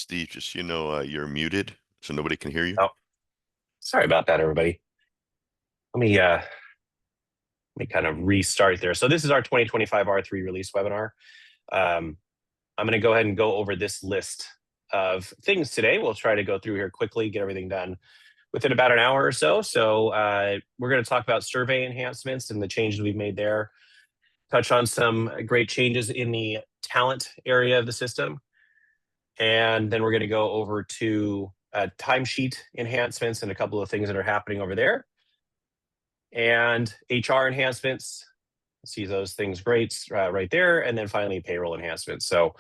Steve, just you're muted, so nobody can hear you. Oh, sorry about that, everybody. Let me kind of restart there. So this is our 2025 R3 release webinar. I'm going to go ahead and go over this list of things today. We'll try to go through here quickly, get everything done within about an hour or so. So we're going to talk about survey enhancements and the changes we've made there. Touch on some great changes in the talent area of the system. And then we're going to go over to timesheet enhancements and a couple of things that are happening over there. And HR enhancements, see those things great right there. And then finally, payroll enhancements. So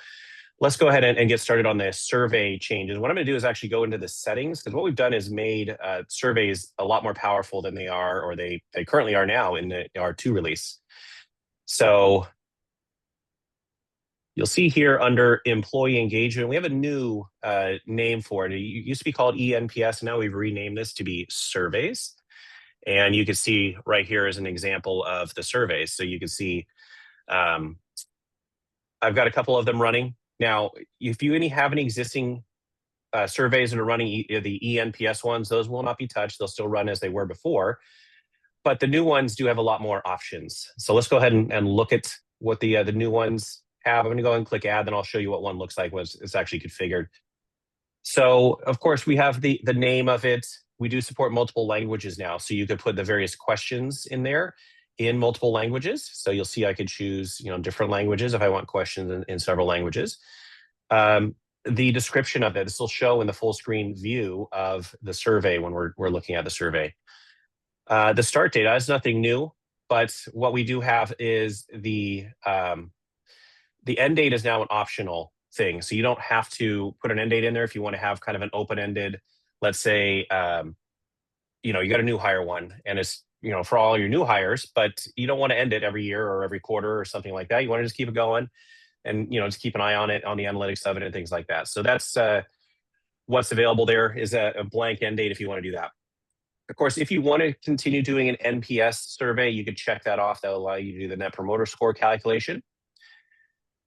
let's go ahead and get started on the survey changes. What I'm going to do is actually go into the settings, because what we've done is made surveys a lot more powerful than they are, or they currently are now in the R2 release. So you'll see here under employee engagement, we have a new name for it. It used to be called ENPS. Now we've renamed this to be surveys. And you can see right here is an example of the surveys. So you can see I've got a couple of them running. Now, if you have any existing surveys that are running the ENPS ones, those will not be touched. They'll still run as they were before. But the new ones do have a lot more options. So let's go ahead and look at what the new ones have. I'm going to go and click add, then I'll show you what one looks like when it's actually configured. So, of course, we have the name of it. We do support multiple languages now, so you could put the various questions in there in multiple languages. So you'll see I could choose different languages if I want questions in several languages. The description of it, this will show in the full screen view of the survey when we're looking at the survey. The start data is nothing new, but what we do have is the end date is now an optional thing. So you don't have to put an end date in there if you want to have kind of an open-ended, let's say, you got a new hire one and it's, for all your new hires, but you don't want to end it every year or every quarter or something like that. You want to just keep it going and, just keep an eye on it, on the analytics of it and things like that. So that's what's available there is a blank end date if you want to do that. Of course, if you want to continue doing an NPS survey, you could check that off. That will allow you to do the Net Promoter Score calculation.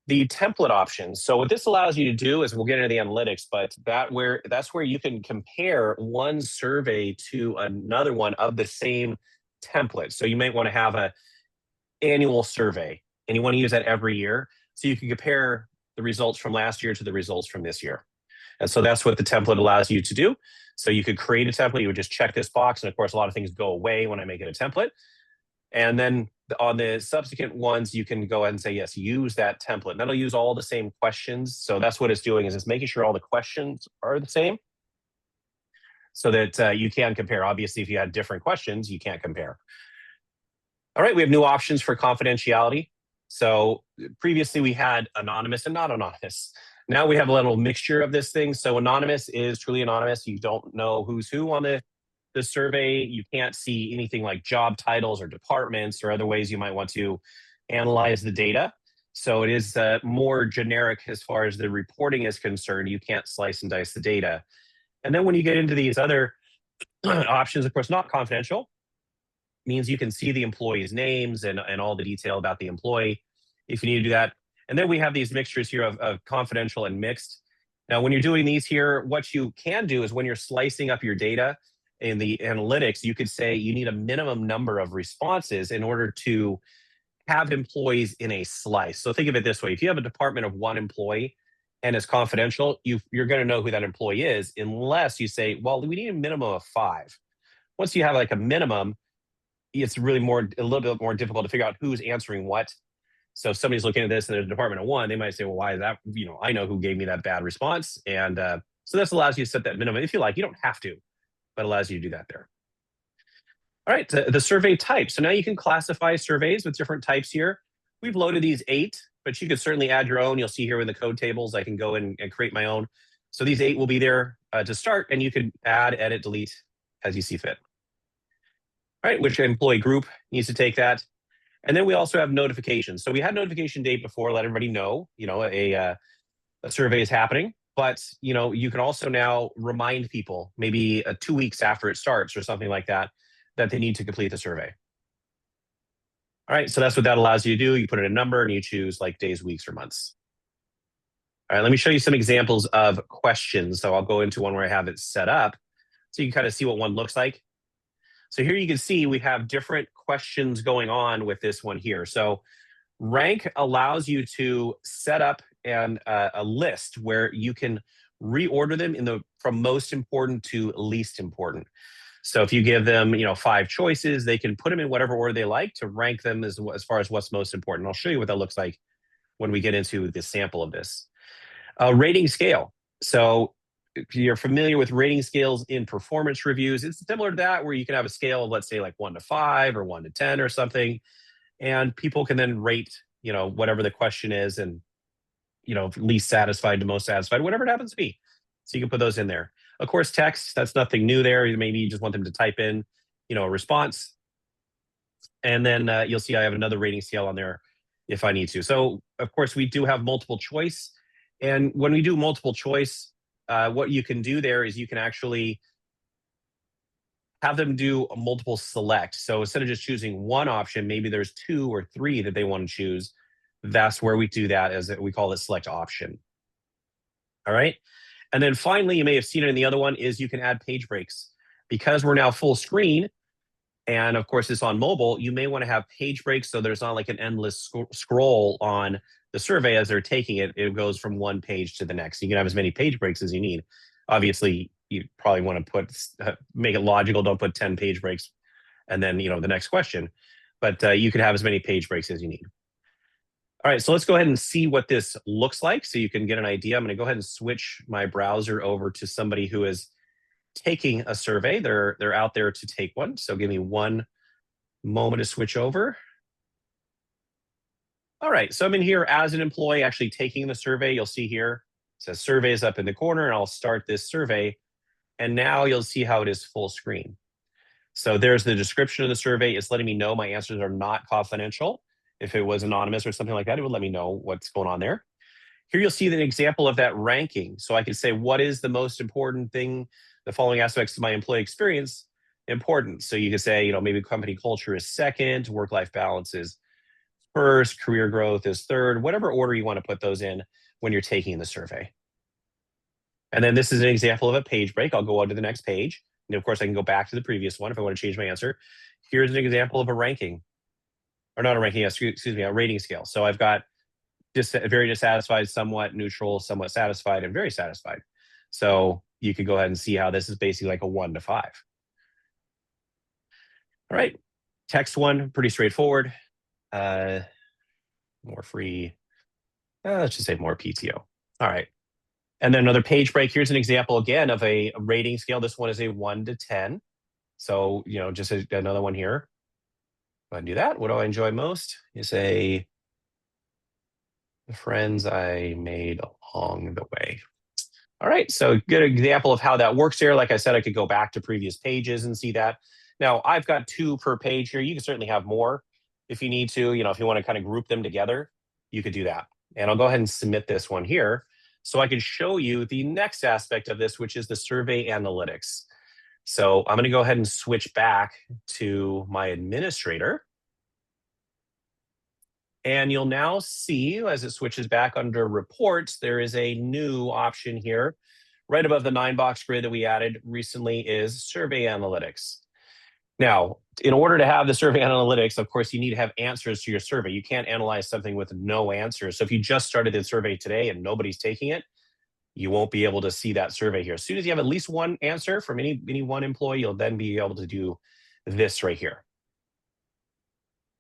The template options. So what this allows you to do is, we'll get into the analytics, but that's where you can compare one survey to another one of the same template. So you might want to have an annual survey and you want to use that every year. So you can compare the results from last year to the results from this year. And so that's what the template allows you to do. So you could create a template, you would just check this box. And of course, a lot of things go away when I make it a template. And then on the subsequent ones, you can go ahead and say, yes, use that template. And that'll use all the same questions. So that's what it's doing, is it's making sure all the questions are the same so that you can compare. Obviously, if you had different questions, you can't compare. All right, we have new options for confidentiality. So previously we had anonymous and not anonymous. Now we have a little mixture of this thing. So anonymous is truly anonymous. You don't know who's who on the survey. You can't see anything like job titles or departments or other ways you might want to analyze the data. So it is more generic as far as the reporting is concerned. You can't slice and dice the data. And then when you get into these other options, of course, not confidential, means you can see the employees' names and all the detail about the employee if you need to do that. And then we have these mixtures here of confidential and mixed. Now, when you're doing these here, what you can do is when you're slicing up your data in the analytics, you could say you need a minimum number of responses in order to have employees in a slice. So think of it this way. If you have a department of one employee and it's confidential, you're going to know who that employee is unless you say, well, we need a minimum of 5. Once you have like a minimum, it's really a little bit more difficult to figure out who's answering what. So if somebody's looking at this and there's a department of 1, they might say, well, why is that? I know who gave me that bad response. And so this allows you to set that minimum. If you like, you don't have to, but allows you to do that there. All right, the survey type. So now you can classify surveys with different types here. We've loaded these 8, but you could certainly add your own. You'll see here in the code tables, I can go in and create my own. So these 8 will be there to start, and you can add, edit, delete as you see fit. All right, which employee group needs to take that. And then we also have notifications. So we had notification date before, let everybody know, a survey is happening. But you can also now remind people maybe 2 weeks after it starts or something like that, that they need to complete the survey. All right, so that's what that allows you to do. You put in a number and you choose like days, weeks, or months. All right, let me show you some examples of questions. So I'll go into one where I have it set up so you can kind of see what one looks like. So here you can see we have different questions going on with this one here. So rank allows you to set up a list where you can reorder them from most important to least important. So if you give them, 5 choices, they can put them in whatever order they like to rank them as far as what's most important. I'll show you what that looks like when we get into the sample of this. Rating scale. So if you're familiar with rating scales in performance reviews, it's similar to that, where you can have a scale of, let's say, like 1 to 5 or 1 to 10 or something. And people can then rate, whatever the question is, and, least satisfied to most satisfied, whatever it happens to be. So you can put those in there. Of course, text, that's nothing new there. Maybe you just want them to type in, a response. And then you'll see I have another rating scale on there if I need to. So, of course, we do have multiple choice. And when we do multiple choice, what you can do there is you can actually have them do a multiple select. So instead of just choosing one option, maybe there's 2 or 3 that they want to choose. That's where we do that, as we call it select option. All right. And then finally, you may have seen it in the other one, is you can add page breaks. Because we're now full screen, and of course it's on mobile, you may want to have page breaks so there's not like an endless scroll on the survey as they're taking it. It goes from one page to the next. You can have as many page breaks as you need. Obviously, you probably want to make it logical. Don't put 10 page breaks and then, the next question. But you can have as many page breaks as you need. All right, so let's go ahead and see what this looks like so you can get an idea. I'm going to go ahead and switch my browser over to somebody who is taking a survey. They're out there to take one. So give me one moment to switch over. All right, so I'm in here as an employee actually taking the survey. You'll see here, it says surveys up in the corner, and I'll start this survey. And now you'll see how it is full screen. So there's the description of the survey. It's letting me know my answers are not confidential. If it was anonymous or something like that, it would let me know what's going on there. Here you'll see an example of that ranking. So I can say, what is the most important thing, the following aspects of my employee experience important? So you can say, maybe company culture is second, work-life balance is first, career growth is third, whatever order you want to put those in when you're taking the survey. And then this is an example of a page break. I'll go on to the next page. And of course, I can go back to the previous one if I want to change my answer. Here's an example of a ranking. Or not a ranking, excuse me, a rating scale. So I've got very dissatisfied, somewhat neutral, somewhat satisfied, and very satisfied. So you could go ahead and see how this is basically like a 1 to 5. All right, text one, pretty straightforward. More free, let's just say more PTO. All right. And then another page break. Here's an example again of a rating scale. This one is a 1 to 10. So, just another one here. Go ahead and do that. What do I enjoy most? You say, the friends I made along the way. All right, so good example of how that works here. Like I said, I could go back to previous pages and see that. Now, I've got 2 per page here. You can certainly have more if you need to. If you want to kind of group them together, you could do that. And I'll go ahead and submit this one here so I can show you the next aspect of this, which is the survey analytics. So I'm going to go ahead and switch back to my administrator. And you'll now see, as it switches back under reports, there is a new option here. Right above the 9-box grid that we added recently is survey analytics. Now, in order to have the survey analytics, of course, you need to have answers to your survey. You can't analyze something with no answers. So if you just started the survey today and nobody's taking it, you won't be able to see that survey here. As soon as you have at least one answer from any one employee, you'll then be able to do this right here.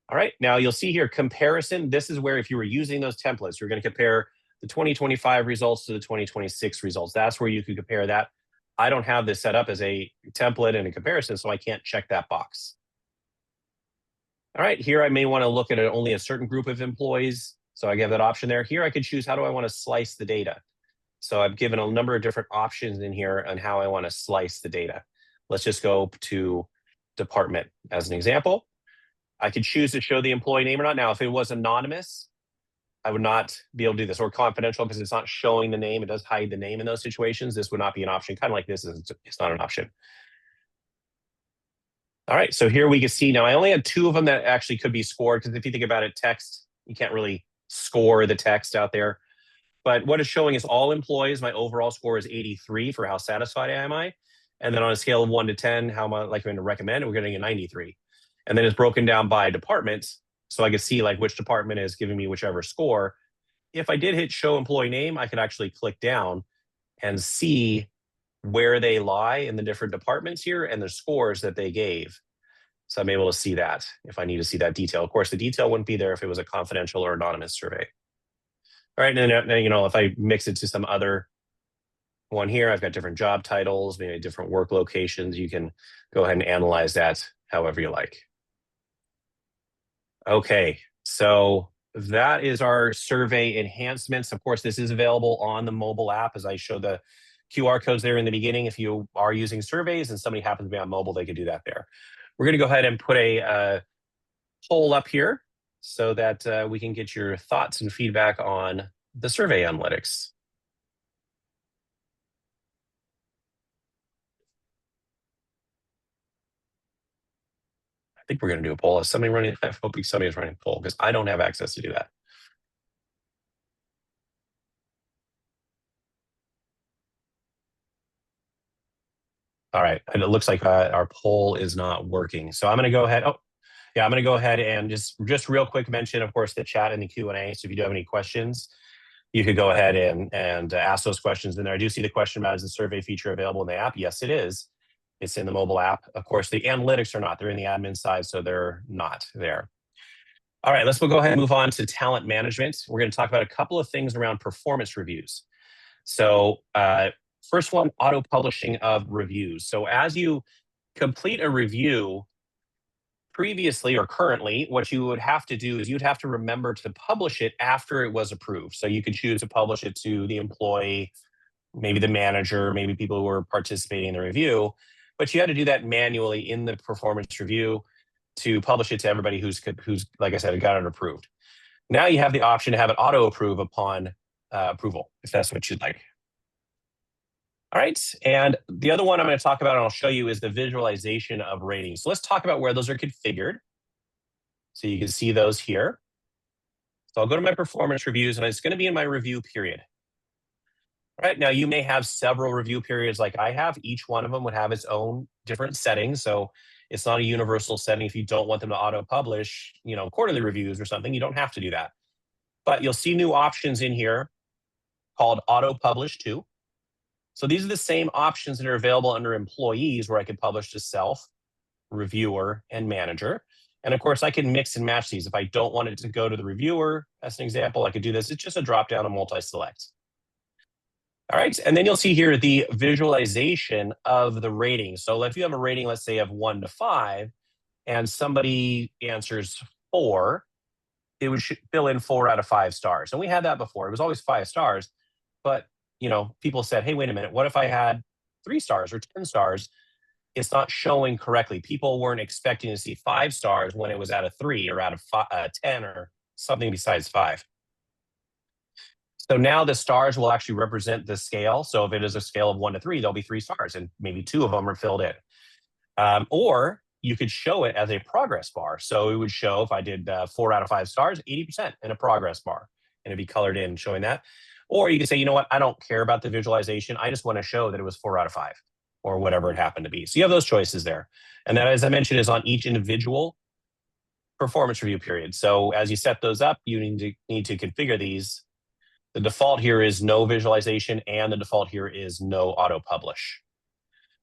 All right, now you'll see here comparison. This is where if you were using those templates, you're going to compare the 2025 results to the 2026 results. That's where you can compare that. I don't have this set up as a template and a comparison, so I can't check that box. All right, here I may want to look at only a certain group of employees. So I give that option there. Here I could choose how do I want to slice the data. So I've given a number of different options in here on how I want to slice the data. Let's just go to department as an example. I could choose to show the employee name or not. Now, if it was anonymous, I would not be able to do this, or confidential because it's not showing the name. It does hide the name in those situations. This would not be an option. Kind of like this, it's not an option. All right, so here we can see now I only had 2 of them that actually could be scored, because if you think about it, text, you can't really score the text out there. But what it's showing is all employees, my overall score is 83 for how satisfied am I. And then on a scale of 1 to 10, how much like I'm going to recommend, we're getting a 93. And then it's broken down by department. So I can see like which department is giving me whichever score. If I did hit show employee name, I could actually click down and see where they lie in the different departments here and the scores that they gave. So I'm able to see that if I need to see that detail. Of course, the detail wouldn't be there if it was a confidential or anonymous survey. All right, and then, you know, if I mix it to some other one here, I've got different job titles, maybe different work locations. You can go ahead and analyze that however you like. Okay, so that is our survey enhancements. Of course, this is available on the mobile app, as I showed the QR codes there in the beginning. If you are using surveys and somebody happens to be on mobile, they could do that there. We're going to go ahead and put a poll up here so that we can get your thoughts and feedback on the survey analytics. I think we're going to do a poll. Is somebody running? I'm hoping somebody's running a poll because I don't have access to do that. All right, and it looks like our poll is not working. So I'm going to go ahead. Oh, yeah, I'm going to go ahead and just real quick mention, of course, the chat and the Q&A. So if you do have any questions, you could go ahead and ask those questions in there. I do see the question about, is the survey feature available in the app? Yes, it is. It's in the mobile app. Of course, the analytics are not. They're in the admin side, so they're not there. All right, let's go ahead and move on to talent management. We're going to talk about a couple of things around performance reviews. So first one, auto-publishing of reviews. So as you complete a review, previously or currently, what you would have to do is you'd have to remember to publish it after it was approved. So you could choose to publish it to the employee, maybe the manager, maybe people who were participating in the review, but you had to do that manually in the performance review to publish it to everybody who's like I said, got it approved. Now you have the option to have it auto approve upon approval, if that's what you'd like. All right, and the other one I'm going to talk about and I'll show you is the visualization of ratings. So let's talk about where those are configured. So you can see those here. So I'll go to my performance reviews and it's going to be in my review period. All right, now you may have several review periods like I have. Each one of them would have its own different settings. So it's not a universal setting. If you don't want them to auto-publish, you know, quarterly reviews or something, you don't have to do that. But you'll see new options in here called auto-publish to. So these are the same options that are available under employees where I could publish to self, reviewer, and manager. And of course, I can mix and match these. If I don't want it to go to the reviewer, as an example, I could do this. It's just a drop-down and multi-select. All right, and then you'll see here the visualization of the rating. So if you have a rating, let's say of 1 to 5, and somebody answers 4, it would fill in 4 out of 5 stars. And we had that before. It was always 5 stars, but you know, people said, hey, wait a minute, what if I had 3 stars or 10 stars? It's not showing correctly. People weren't expecting to see 5 stars when it was out of 3 or out of 10 or something besides 5. So now the stars will actually represent the scale. So if it is a scale of 1 to 3, there'll be 3 stars and maybe 2 of them are filled in. Or you could show it as a progress bar. So it would show if I did 4 out of 5 stars, 80% in a progress bar, and it'd be colored in showing that. Or you can say, you know what, I don't care about the visualization. I just want to show that it was 4 out of 5 or whatever it happened to be. So you have those choices there. And that, as I mentioned, is on each individual performance review period. So as you set those up, you need to configure these. The default here is no visualization, and the default here is no auto publish.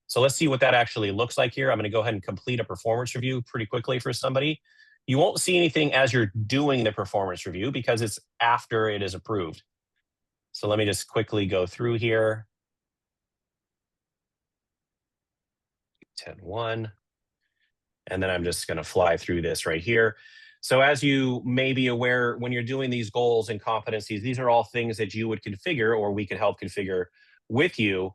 So let's see what that actually looks like here. I'm going to go ahead and complete a performance review pretty quickly for somebody. You won't see anything as you're doing the performance review because it's after it is approved. So let me just quickly go through here. 10.1. And then I'm just going to fly through this right here. So as you may be aware, when you're doing these goals and competencies, these are all things that you would configure or we could help configure with you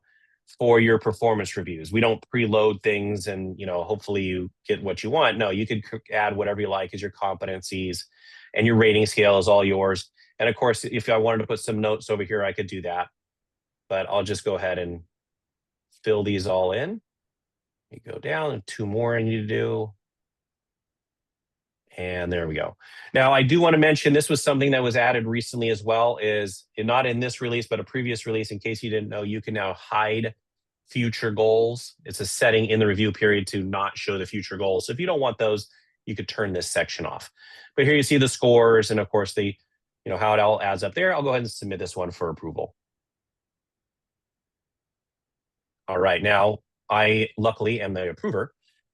for your performance reviews. We don't preload things and, you know, hopefully you get what you want. No, you could add whatever you like as your competencies, and your rating scale is all yours. And of course, if I wanted to put some notes over here, I could do that. But I'll just go ahead and fill these all in. Let me go down, and 2 more I need to do. And there we go. Now, I do want to mention this was something that was added recently as well, is not in this release, but a previous release. In case you didn't know, you can now hide future goals. It's a setting in the review period to not show the future goals. So if you don't want those, you could turn this section off. But here you see the scores and of course the, how it all adds up there. I'll go ahead and submit this one for approval. All right, now I luckily am the approver.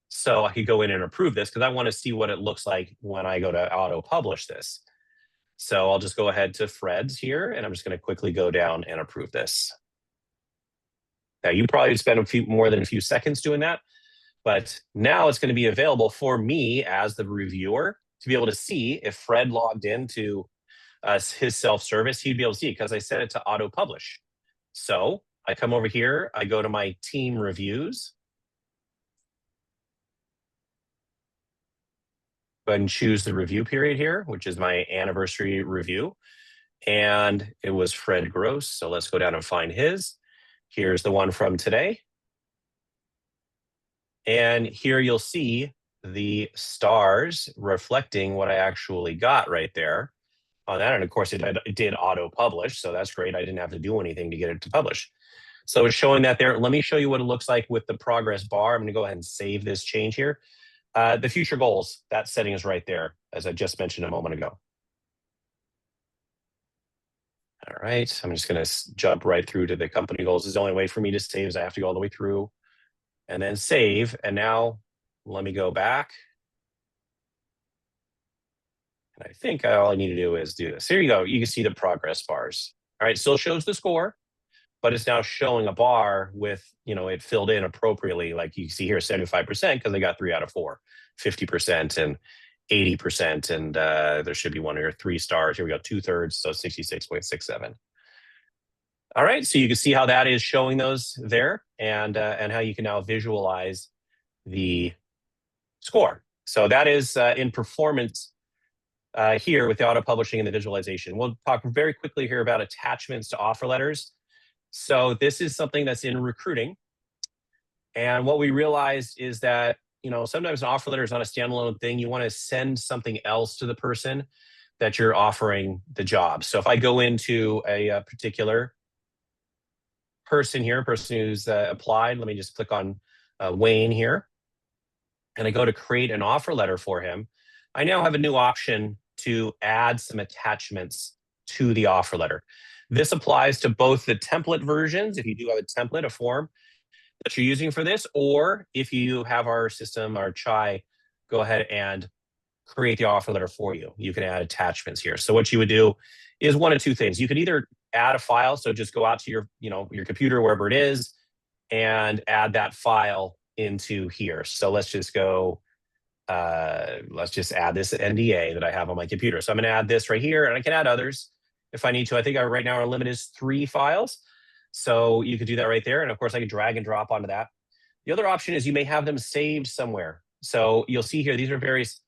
So I could go in and approve this because I want to see what it looks like when I go to auto publish this. So I'll just go ahead to Fred's here and I'm just going to quickly go down and approve this. Now you probably spend more than a few seconds doing that, but now it's going to be available for me as the reviewer to be able to see if Fred logged into his self-service, he'd be able to see it because I set it to auto publish. So I come over here, I go to my team reviews. Go ahead and choose the review period here, which is my anniversary review. And it was Fred Gross. So let's go down and find his. Here's the one from today. And here you'll see the stars reflecting what I actually got right there on that. And of course, it did auto publish. So that's great. I didn't have to do anything to get it to publish. So it's showing that there. Let me show you what it looks like with the progress bar. I'm going to go ahead and save this change here. The future goals, that setting is right there, as I just mentioned a moment ago. All right, I'm just going to jump right through to the company goals. This is the only way for me to save is I have to go all the way through and then save. And now let me go back. And I think all I need to do is do this. Here you go. You can see the progress bars. All right, still shows the score, but it's now showing a bar with, it filled in appropriately. Like you see here, 75% because I got 3 out of 4, 50% and 80%. And there should be one here, 3 stars. Here we go, 2/3, so 66.67. All right, so you can see how that is showing those there and how you can now visualize the score. So that is in performance here with the auto publishing and the visualization. We'll talk very quickly here about attachments to offer letters. So this is something that's in recruiting. And what we realized is that, sometimes an offer letter is not a standalone thing. You want to send something else to the person that you're offering the job. So if I go into a particular person here, a person who's applied, let me just click on Wayne here. And I go to create an offer letter for him. I now have a new option to add some attachments to the offer letter. This applies to both the template versions, if you do have a template, a form that you're using for this, or if you have our system, our Chai, go ahead and create the offer letter for you. You can add attachments here. So what you would do is one of two things. You could either add a file, so just go out to your, your computer, wherever it is, and add that file into here. So let's just go, let's just add this NDA that I have on my computer. So I'm gonna add this right here, and I can add others if I need to. I think right now our limit is 3 files. So you could do that right there. And of course I can drag and drop onto that. The other option is you may have them saved somewhere. So you'll see here, these are various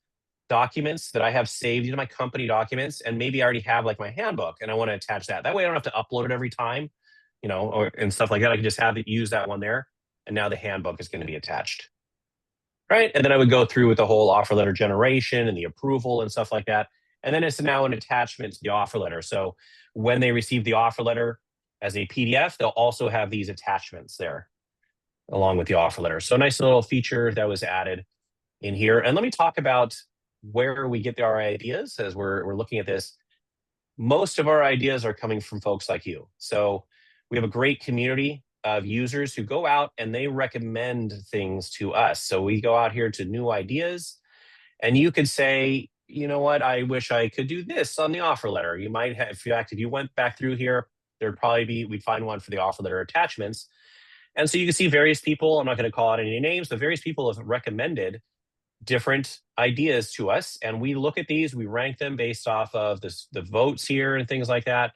documents that I have saved into my company documents. And maybe I already have like my handbook and I want to attach that. That way I don't have to upload it every time, and stuff like that. I can just have it, use that one there. And now the handbook is going to be attached. Right. And then I would go through with the whole offer letter generation and the approval and stuff like that. And then it's now an attachment to the offer letter. So when they receive the offer letter as a PDF, they'll also have these attachments there along with the offer letter. So a nice little feature that was added in here. And let me talk about where we get our ideas as we're looking at this. Most of our ideas are coming from folks like you. So we have a great community of users who go out and they recommend things to us. So we go out here to new ideas and you could say, you know what, I wish I could do this on the offer letter. You might have, in fact, if you went back through here, there'd probably be, we'd find one for the offer letter attachments. And so you can see various people, I'm not going to call out any names, but various people have recommended different ideas to us. And we look at these, we rank them based off of the votes here and things like that.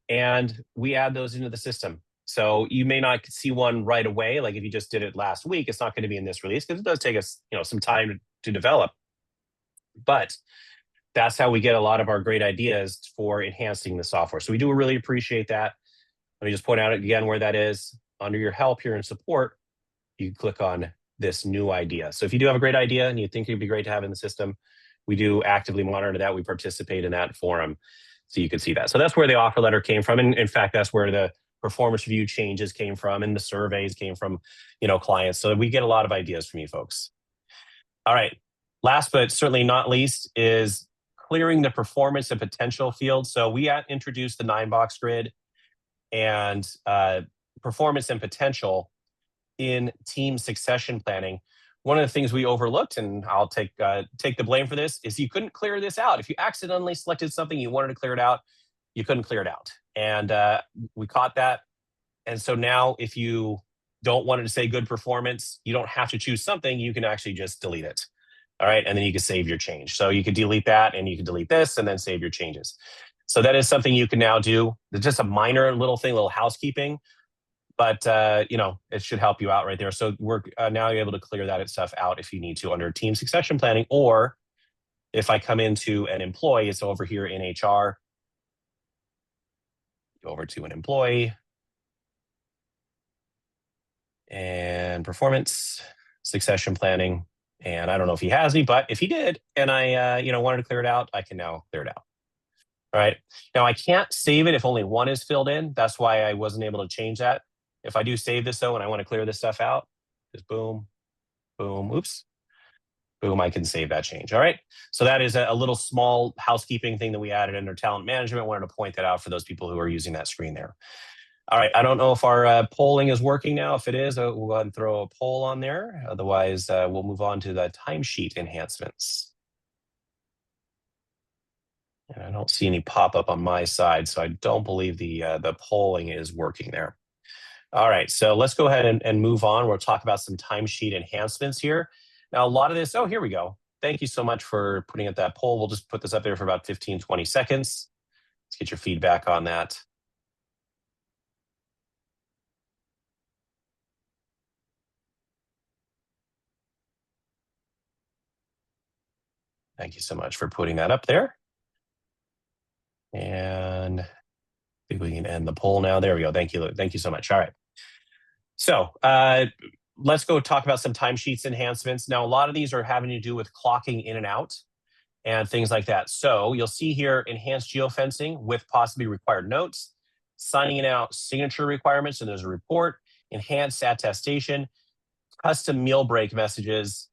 And we add those into the system. So you may not see one right away. Like if you just did it last week, it's not going to be in this release because it does take us, some time to develop. But that's how we get a lot of our great ideas for enhancing the software. So we do really appreciate that. Let me just point out again where that is. Under your help here and support, you can click on this new idea. So if you do have a great idea and you think it'd be great to have in the system, we do actively monitor that. We participate in that forum, so you can see that. So that's where the offer letter came from. And in fact, that's where the performance review changes came from, and the surveys came from, clients. So we get a lot of ideas from you folks. All right. Last but certainly not least is clearing the performance and potential field. So we introduced the 9-box grid and performance and potential in team succession planning. One of the things we overlooked, and I'll take the blame for this, is you couldn't clear this out. If you accidentally selected something, you wanted to clear it out, you couldn't clear it out. And we caught that. And so now if you don't want it to say good performance, you don't have to choose something. You can actually just delete it. All right. And then you can save your change. So you could delete that and you can delete this and then save your changes. So that is something you can now do. It's just a minor little thing, little housekeeping, but it should help you out right there. So we're now able to clear that stuff out if you need to under team succession planning, or if I come into an employee, it's over here in HR, go over to an employee and performance, succession planning. And I don't know if he has me, but if he did, and I wanted to clear it out, I can now clear it out. All right. Now I can't save it if only one is filled in. That's why I wasn't able to change that. If I do save this though, and I want to clear this stuff out, just boom, boom, oops, boom, I can save that change. All right. So that is a little small housekeeping thing that we added under talent management. I wanted to point that out for those people who are using that screen there. All right. I don't know if our polling is working now. If it is, we'll go ahead and throw a poll on there. Otherwise, we'll move on to the timesheet enhancements. And I don't see any pop-up on my side, so I don't believe the polling is working there. All right, so let's go ahead and move on. We'll talk about some timesheet enhancements here. Now, a lot of this, here we go. Thank you so much for putting up that poll. We'll just put this up there for about 15, 20 seconds. Let's get your feedback on that. Thank you so much for putting that up there. And I think we can end the poll now. There we go. Thank you. Thank you so much. All right. So let's go talk about some timesheets enhancements. Now, a lot of these are having to do with clocking in and out and things like that. So you'll see here enhanced geofencing with possibly required notes, signing in out signature requirements, and there's a report, enhanced attestation, custom meal break messages,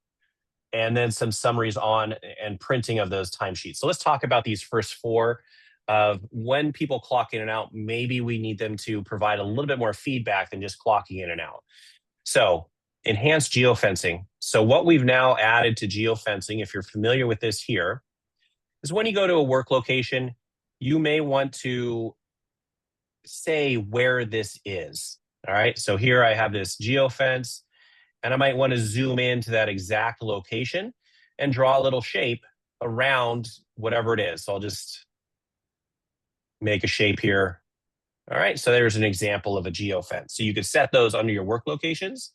and then some summaries on and printing of those timesheets. So let's talk about these first four. Of when people clock in and out, maybe we need them to provide a little bit more feedback than just clocking in and out. So enhanced geofencing. So what we've now added to geofencing, if you're familiar with this here, is when you go to a work location, you may want to say where this is. All right, so here I have this geofence, and I might want to zoom into that exact location and draw a little shape around whatever it is. So I'll just make a shape here. All right, so there's an example of a geofence. So you could set those under your work locations.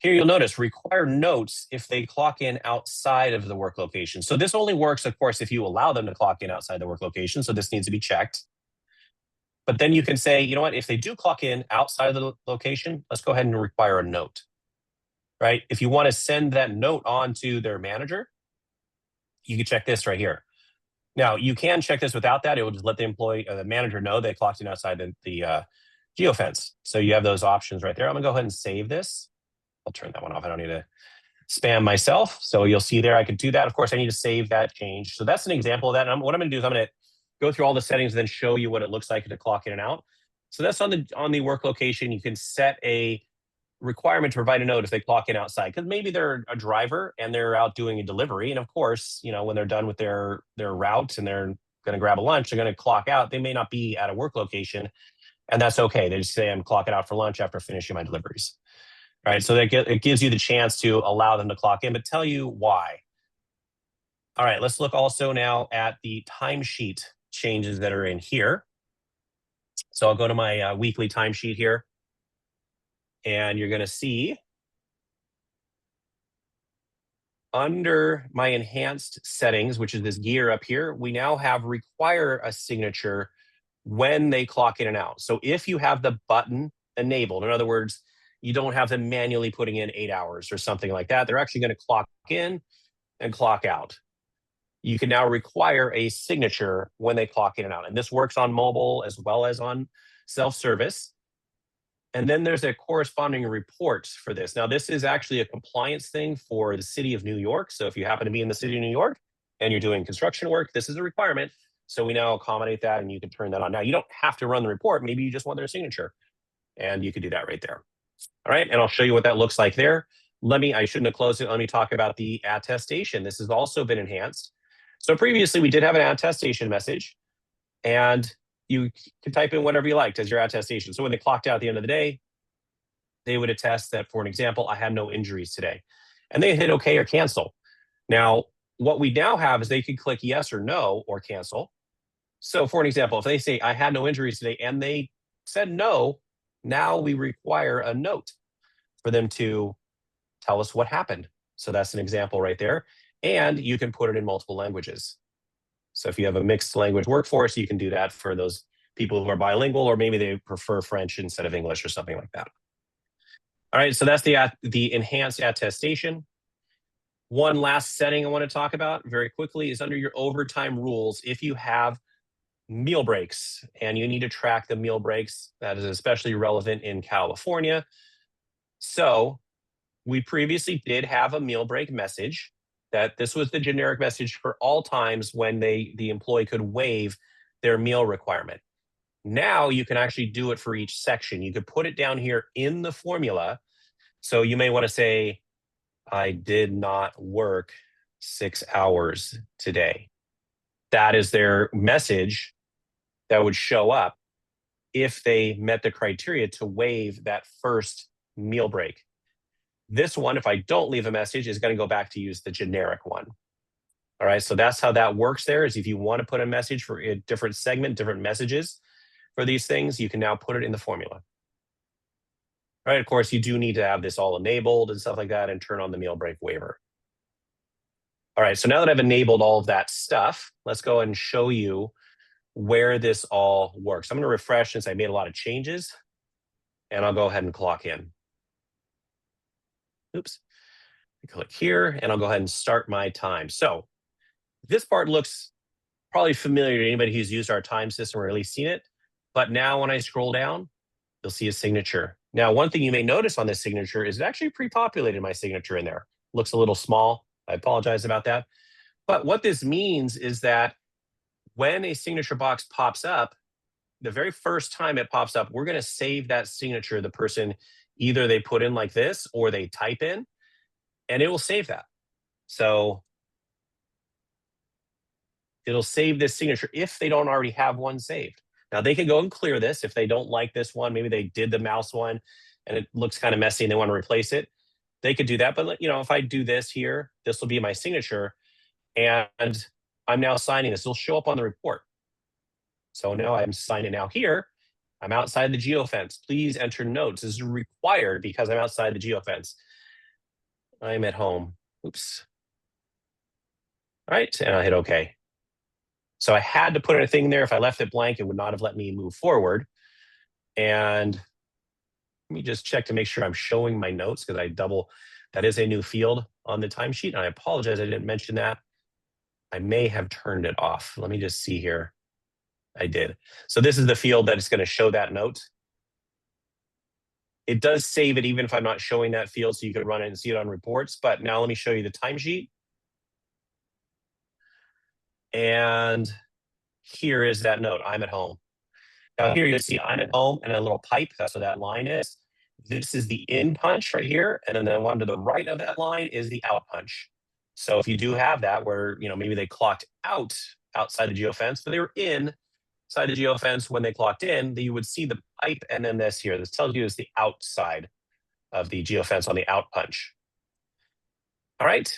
Here you'll notice require notes if they clock in outside of the work location. So this only works, of course, if you allow them to clock in outside the work location. So this needs to be checked. But then you can say, you know what, if they do clock in outside of the location, let's go ahead and require a note, right? If you want to send that note on to their manager, you can check this right here. Now, you can check this without that. It will just let the employee, the manager know they clocked in outside the geofence. So you have those options right there. I'm going to go ahead and save this. I'll turn that one off. I don't need to spam myself. So you'll see there I could do that. Of course, I need to save that change. So that's an example of that. And what I'm going to do is I'm going to go through all the settings and then show you what it looks like to clock in and out. So that's on the work location. You can set a requirement to provide a note if they clock in outside, because maybe they're a driver and they're out doing a delivery, and of course, when they're done with their route and they're going to grab a lunch, they're going to clock out. They may not be at a work location, and that's okay. They just say, I'm clocking out for lunch after finishing my deliveries. All right, so it gives you the chance to allow them to clock in, but tell you why. All right, let's look also now at the timesheet changes that are in here. So I'll go to my weekly timesheet here. And you're going to see under my enhanced settings, which is this gear up here, we now have require a signature when they clock in and out. So if you have the button enabled, in other words, you don't have them manually putting in 8 hours or something like that, they're actually going to clock in and clock out. you can now require a signature when they clock in and out. And this works on mobile as well as on self-service. And then there's a corresponding report for this. Now, this is actually a compliance thing for the city of New York. So if you happen to be in the city of New York and you're doing construction work, this is a requirement. So we now accommodate that and you can turn that on. Now, you don't have to run the report. Maybe you just want their signature and you can do that right there. All right, and I'll show you what that looks like there. I shouldn't have closed it. Let me talk about the attestation. This has also been enhanced. So previously we did have an attestation message and you can type in whatever you liked as your attestation. So when they clocked out at the end of the day, they would attest that, for an example, I had no injuries today. And they hit OK or cancel. Now, what we now have is they could click yes or no or cancel. So for an example, if they say I had no injuries today and they said no, now we require a note for them to tell us what happened. So that's an example right there. And you can put it in multiple languages. So if you have a mixed language workforce, you can do that for those people who are bilingual, or maybe they prefer French instead of English or something like that. All right, so that's the enhanced attestation. One last setting I want to talk about very quickly is under your overtime rules. If you have meal breaks and you need to track the meal breaks, that is especially relevant in California. So we previously did have a meal break message that this was the generic message for all times when the employee could waive their meal requirement. Now you can actually do it for each section. You could put it down here in the formula. So you may want to say, I did not work 6 hours today. That is their message that would show up if they met the criteria to waive that first meal break. This one, if I don't leave a message, is going to go back to use the generic one. All right, so that's how that works there, is if you want to put a message for a different segment, different messages for these things, you can now put it in the formula. All right, of course, you do need to have this all enabled and stuff like that and turn on the meal break waiver. All right, so now that I've enabled all of that stuff, let's go and show you where this all works. I'm going to refresh since I made a lot of changes, and I'll go ahead and clock in. Oops. Click here, and I'll go ahead and start my time. So this part looks probably familiar to anybody who's used our time system or at least seen it. But now when I scroll down, you'll see a signature. Now, one thing you may notice on this signature is it actually pre-populated my signature in there. Looks a little small. I apologize about that. But what this means is that when a signature box pops up, the very first time it pops up, we're going to save that signature. The person, either they put in like this or they type in, and it will save that. So it'll save this signature if they don't already have one saved. Now they can go and clear this if they don't like this one. Maybe they did the mouse one and it looks kind of messy and they want to replace it. They could do that. But if I do this here, this will be my signature. And I'm now signing this. It'll show up on the report. So now I'm signing out here. I'm outside the geofence. Please enter notes. This is required because I'm outside the geofence. I'm at home. Oops. All right, and I hit OK. So I had to put a thing there. If I left it blank, it would not have let me move forward. And let me just check to make sure I'm showing my notes, because that is a new field on the timesheet. And I apologize, I didn't mention that. I may have turned it off. Let me just see here. I did. So this is the field that is going to show that note. It does save it even if I'm not showing that field, so you can run it and see it on reports. But now let me show you the timesheet. And here is that note. I'm at home. Now here you see I'm at home and a little pipe. That's what that line is. This is the in punch right here. And then the one to the right of that line is the out punch. So if you do have that where, maybe they clocked out outside the geofence, but they were inside the geofence when they clocked in, you would see the pipe and then this here. This tells you is the outside of the geofence on the out punch. All right.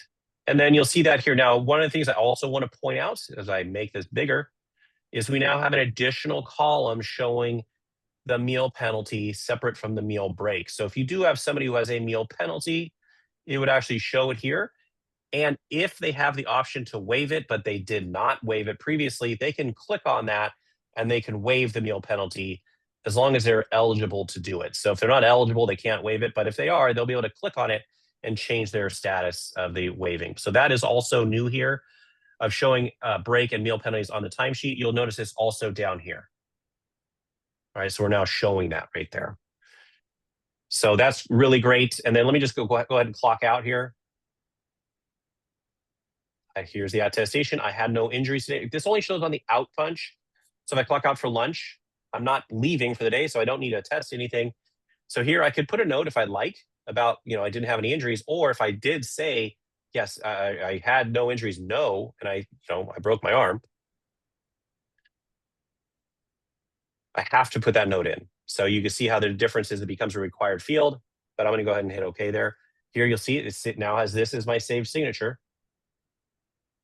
And then you'll see that here. Now, one of the things I also want to point out as I make this bigger is we now have an additional column showing the meal penalty separate from the meal break. So if you do have somebody who has a meal penalty, it would actually show it here. And if they have the option to waive it, but they did not waive it previously, they can click on that and they can waive the meal penalty as long as they're eligible to do it. So if they're not eligible, they can't waive it. But if they are, they'll be able to click on it and change their status of the waiving. So that is also new here. of showing break and meal penalties on the timesheet. You'll notice it's also down here. All right, so we're now showing that right there. So that's really great. And then let me just go ahead and clock out here. Here's the attestation. I had no injuries today. This only shows on the out punch. So if I clock out for lunch, I'm not leaving for the day, so I don't need to test anything. So here I could put a note if I'd like about, I didn't have any injuries, or if I did say, yes, I had no injuries, no, and I broke my arm, I have to put that note in. So you can see how the difference is it becomes a required field, but I'm going to go ahead and hit OK there. Here you'll see it now has this as my saved signature,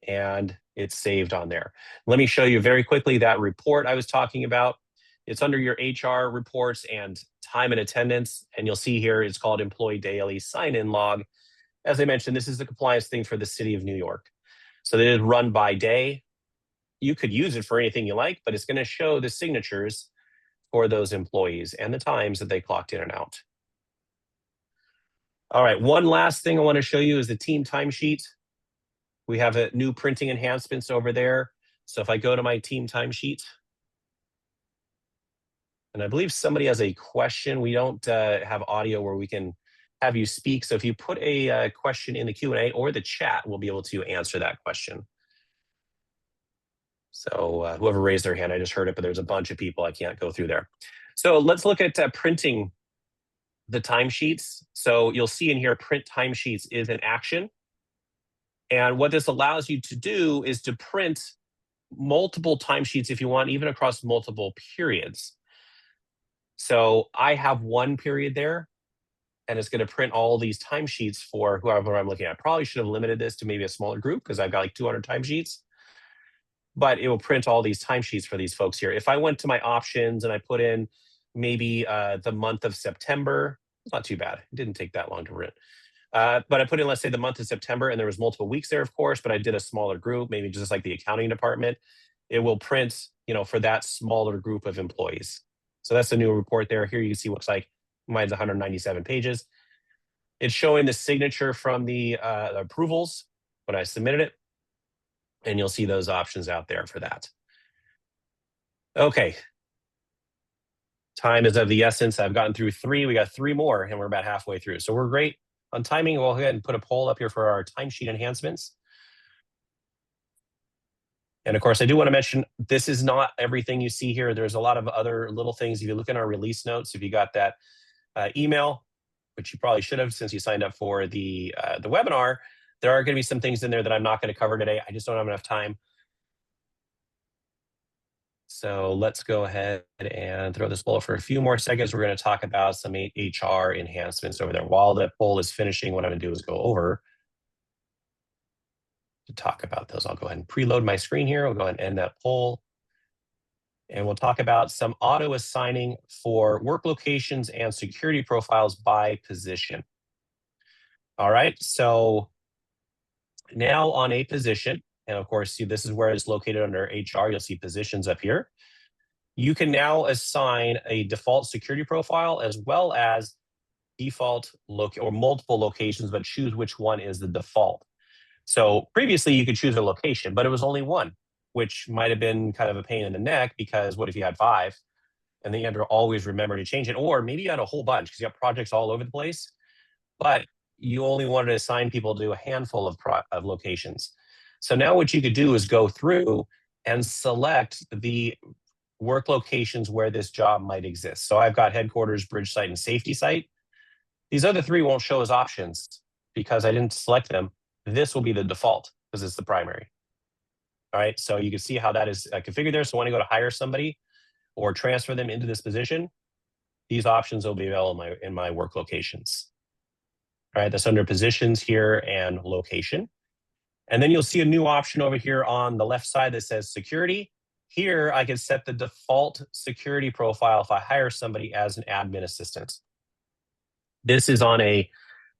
and it's saved on there. Let me show you very quickly that report I was talking about. It's under your HR reports and time and attendance, and you'll see here it's called Employee Daily Sign-In Log. As I mentioned, this is the compliance thing for the city of New York. So it is run by day. You could use it for anything you like, but it's going to show the signatures for those employees and the times that they clocked in and out. All right, one last thing I want to show you is the team timesheet. We have a new printing enhancements over there. So if I go to my team timesheet, and I believe somebody has a question. We don't have audio where we can have you speak. So if you put a question in the Q&A or the chat, we'll be able to answer that question. So whoever raised their hand, I just heard it, but there's a bunch of people I can't go through there. So let's look at printing the timesheets. So you'll see in here, print timesheets is an action. And what this allows you to do is to print multiple timesheets if you want, even across multiple periods. So I have one period there, and it's going to print all these timesheets for whoever I'm looking at. Probably should have limited this to maybe a smaller group because I've got like 200 timesheets. But it will print all these timesheets for these folks here. If I went to my options and I put in maybe the month of September, it's not too bad. It didn't take that long to print. But I put in, let's say, the month of September, and there was multiple weeks there, of course, but I did a smaller group, maybe just like the accounting department. It will print, for that smaller group of employees. So that's the new report there. Here you can see what looks like mine's 197 pages. It's showing the signature from the approvals when I submitted it. And you'll see those options out there for that. Okay. Time is of the essence. I've gotten through 3. We got 3 more, and we're about halfway through. So we're great on timing. We'll go ahead and put a poll up here for our timesheet enhancements. And of course, I do want to mention, this is not everything you see here. There's a lot of other little things. If you look in our release notes, if you got that email, which you probably should have since you signed up for the webinar, there are going to be some things in there that I'm not going to cover today. I just don't have enough time. So let's go ahead and throw this poll for a few more seconds. We're going to talk about some HR enhancements over there. While the poll is finishing, what I'm going to do is go over to talk about those. I'll go ahead and preload my screen here. We'll go ahead and end that poll. And we'll talk about some auto assigning for work locations and security profiles by position. All right, so now on a position, and of course, see, this is where it's located under HR. You'll see positions up here. You can now assign a default security profile as well as default or multiple locations, but choose which one is the default. So previously you could choose a location, but it was only one, which might have been kind of a pain in the neck because what if you had 5 and then you had to always remember to change it? Or maybe you had a whole bunch because you have projects all over the place, but you only wanted to assign people to a handful of locations. So now what you could do is go through and select the work locations where this job might exist. So I've got headquarters, bridge site, and safety site. These other 3 won't show as options because I didn't select them. This will be the default because it's the primary. All right, so you can see how that is configured there. So when I go to hire somebody or transfer them into this position, these options will be available in my work locations. All right, that's under positions here and location. And then you'll see a new option over here on the left side that says security. Here, I can set the default security profile if I hire somebody as an admin assistant. This is on a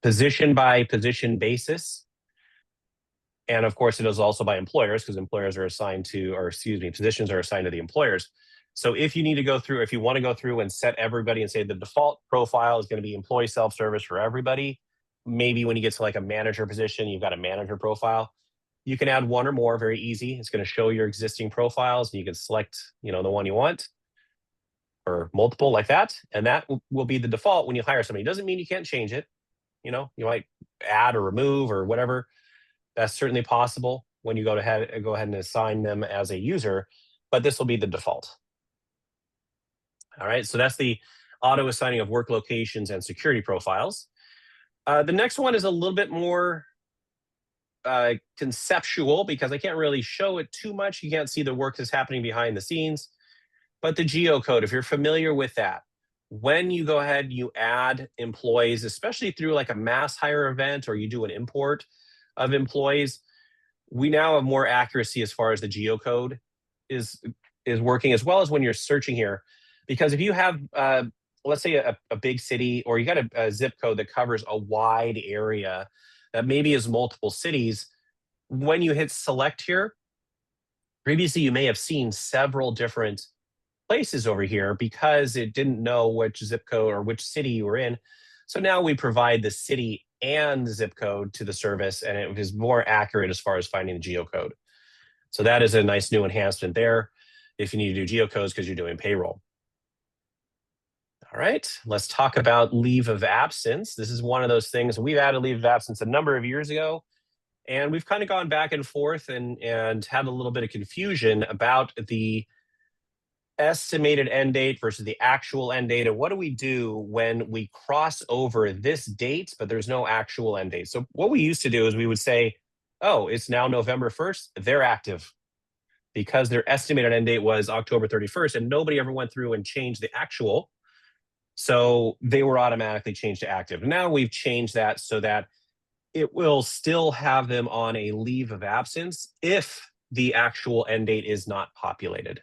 position by position basis. And of course, it is also by employers because employers are assigned to, or excuse me, positions are assigned to the employers. So if you need to go through, if you want to go through and set everybody and say the default profile is going to be employee self-service for everybody, maybe when you get to like a manager position, you've got a manager profile. You can add one or more, very easy. It's going to show your existing profiles, and you can select, the one you want, or multiple like that. And that will be the default when you hire somebody. It doesn't mean you can't change it. You might add or remove or whatever. That's certainly possible when you go ahead and assign them as a user, but this will be the default. All right, so that's the auto assigning of work locations and security profiles. The next one is a little bit more conceptual because I can't really show it too much. You can't see the work that's happening behind the scenes. But the geocode, if you're familiar with that, when you go ahead, you add employees, especially through like a mass hire event, or you do an import of employees, we now have more accuracy as far as the geocode is working, as well as when you're searching here. Because if you have, let's say a big city, or you got a zip code that covers a wide area that maybe is multiple cities, when you hit select here, previously you may have seen several different places over here because it didn't know which zip code or which city you were in. So now we provide the city and the zip code to the service, and it is more accurate as far as finding the geocode. So that is a nice new enhancement there if you need to do geocodes because you're doing payroll. All right, let's talk about leave of absence. This is one of those things. We've added leave of absence a number of years ago, and we've kind of gone back and forth and had a little bit of confusion about the estimated end date versus the actual end date. And what do we do when we cross over this date, but there's no actual end date? So what we used to do is we would say, oh, it's now November 1st, they're active, because their estimated end date was October 31st, and nobody ever went through and changed the actual. So they were automatically changed to active. Now we've changed that so that it will still have them on a leave of absence if the actual end date is not populated.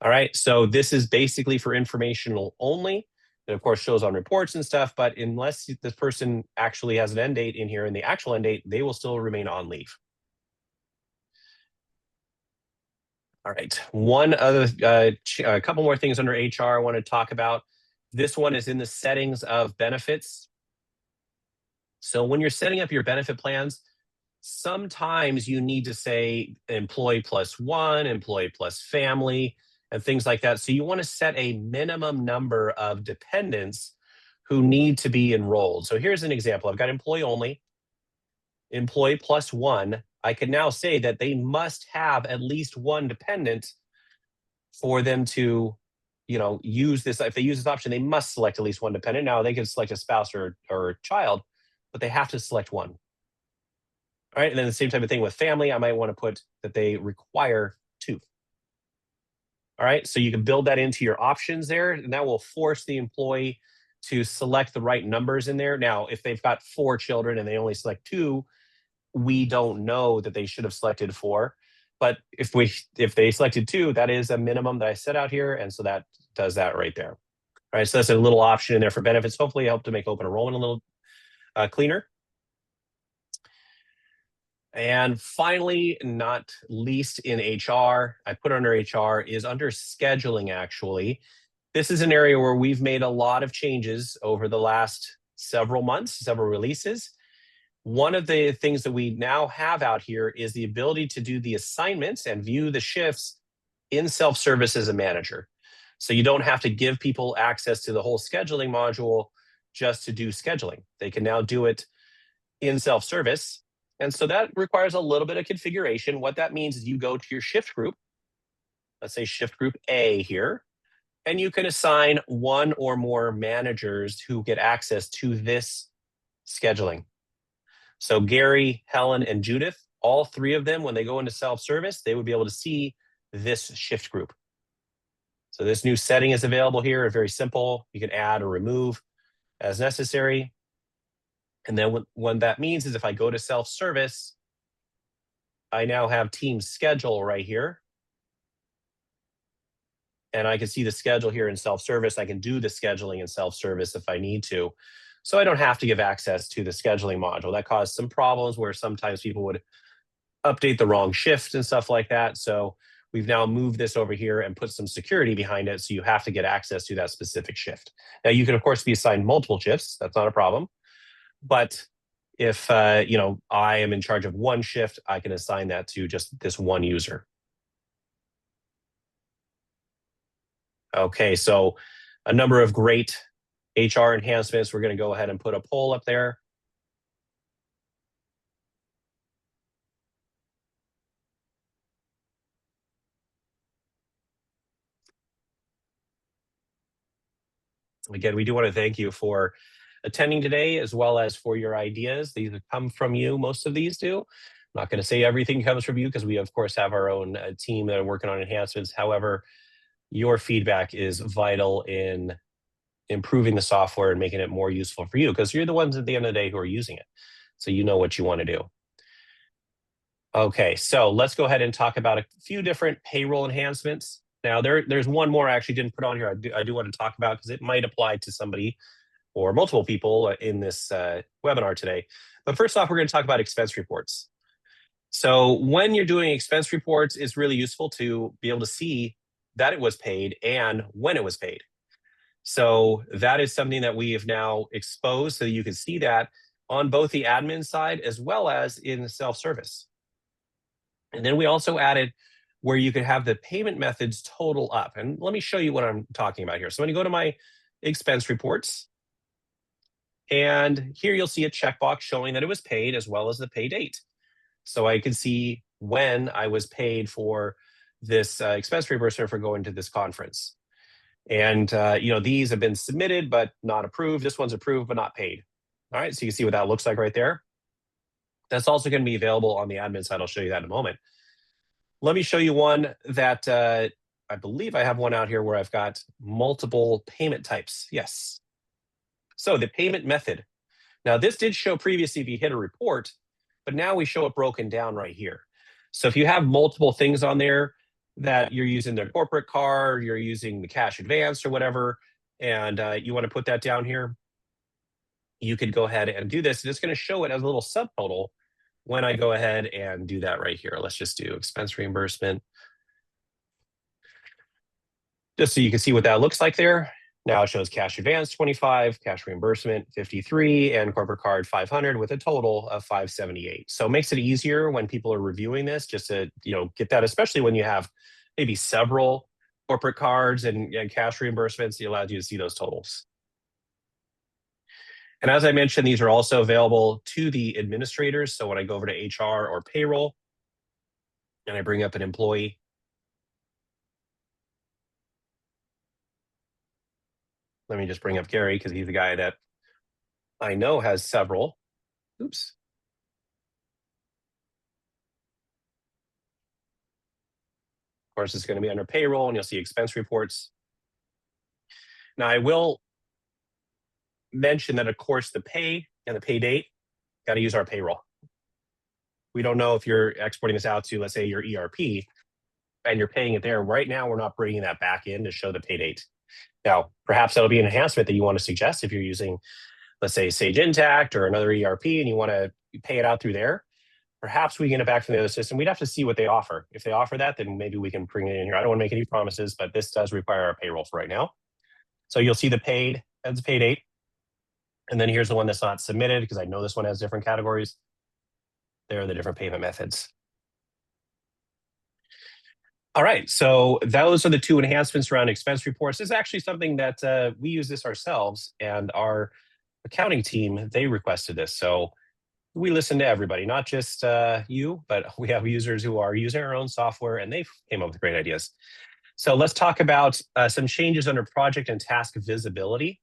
All right, so this is basically for informational only. It of course shows on reports and stuff, but unless this person actually has an end date in here and the actual end date, they will still remain on leave. All right, one other, a couple more things under HR I want to talk about. This one is in the settings of benefits. So when you're setting up your benefit plans, sometimes you need to say employee plus one, employee plus family, and things like that. So you want to set a minimum number of dependents who need to be enrolled. So here's an example. I've got employee only, employee plus one. I can now say that they must have at least one dependent for them to, use this. If they use this option, they must select at least one dependent. Now they can select a spouse or a child, but they have to select one. All right, and then the same type of thing with family. I might want to put that they require two. All right, so you can build that into your options there, and that will force the employee to select the right numbers in there. Now, if they've got 4 children and they only select 2, we don't know that they should have selected 4. But if they selected 2, that is a minimum that I set out here, and so that does that right there. All right, so that's a little option in there for benefits. Hopefully help to make open enrollment a little cleaner. And finally, not least in HR, I put under HR, is under scheduling, actually. This is an area where we've made a lot of changes over the last several months, several releases. One of the things that we now have out here is the ability to do the assignments and view the shifts in self-service as a manager. So you don't have to give people access to the whole scheduling module just to do scheduling. They can now do it in self-service. And so that requires a little bit of configuration. What that means is you go to your shift group, let's say shift group A here, and you can assign one or more managers who get access to this scheduling. So Gary, Helen, and Judith, all 3 of them, when they go into self-service, they would be able to see this shift group. So this new setting is available here, very simple. You can add or remove as necessary. And then what that means is if I go to self-service, I now have team schedule right here. And I can see the schedule here in self-service. I can do the scheduling in self-service if I need to. So I don't have to give access to the scheduling module. That caused some problems where sometimes people would update the wrong shift and stuff like that. So we've now moved this over here and put some security behind it. So you have to get access to that specific shift. Now you can of course be assigned multiple shifts. That's not a problem. But If I am in charge of one shift, I can assign that to just this one user. Okay, so a number of great HR enhancements. We're going to go ahead and put a poll up there. Again, we do want to thank you for attending today, as well as for your ideas. These have come from you. Most of these do. I'm not going to say everything comes from you, because we, of course, have our own team that are working on enhancements. However, your feedback is vital in improving the software and making it more useful for you, because you're the ones at the end of the day who are using it. So you know what you want to do. Okay, so let's go ahead and talk about a few different payroll enhancements. Now, there's one more I actually didn't put on here I do want to talk about, because it might apply to somebody or multiple people in this webinar today. But first off, we're going to talk about expense reports. So when you're doing expense reports, it's really useful to be able to see that it was paid and when it was paid. So that is something that we have now exposed, so that you can see that on both the admin side as well as in the self-service. And then we also added where you could have the payment methods total up. And let me show you what I'm talking about here. So when you go to my expense reports, and here you'll see a checkbox showing that it was paid as well as the pay date. So I can see when I was paid for this expense reimbursement for going to this conference. And these have been submitted but not approved. This one's approved but not paid. All right, so you can see what that looks like right there. That's also going to be available on the admin side. I'll show you that in a moment. Let me show you one that I believe I have one out here where I've got multiple payment types. Yes. So the payment method. Now, this did show previously if you hit a report, but now we show it broken down right here. So if you have multiple things on there that you're using their corporate card, you're using the cash advance or whatever, and you want to put that down here, you could go ahead and do this. And it's going to show it as a little subtotal when I go ahead and do that right here. Let's just do expense reimbursement, just so you can see what that looks like there. Now it shows cash advance 25, cash reimbursement 53, and corporate card 500 with a total of 578. So it makes it easier when people are reviewing this, just to get that, especially when you have maybe several corporate cards and cash reimbursements. It allows you to see those totals. And as I mentioned, these are also available to the administrators. So when I go over to HR or payroll and I bring up an employee, let me just bring up Gary, because he's the guy that I know has several. Oops. Of course, it's going to be under payroll, and you'll see expense reports. Now, I will mention that, of course, the pay and the pay date, got to use our payroll. We don't know if you're exporting this out to, let's say, your ERP, and you're paying it there. Right now, we're not bringing that back in to show the pay date. Now, perhaps that'll be an enhancement that you want to suggest if you're using, let's say, Sage Intacct or another ERP, and you want to pay it out through there. Perhaps we get it back from the other system. We'd have to see what they offer. If they offer that, then maybe we can bring it in here. I don't want to make any promises, but this does require our payroll for right now. So you'll see the paid, that's the pay date. And then here's the one that's not submitted, because I know this one has different categories. There are the different payment methods. All right, so those are the two enhancements around expense reports. This is actually something that we use this ourselves, and our accounting team, they requested this. So we listen to everybody, not just you, but we have users who are using our own software, and they came up with great ideas. So let's talk about some changes under project and task visibility.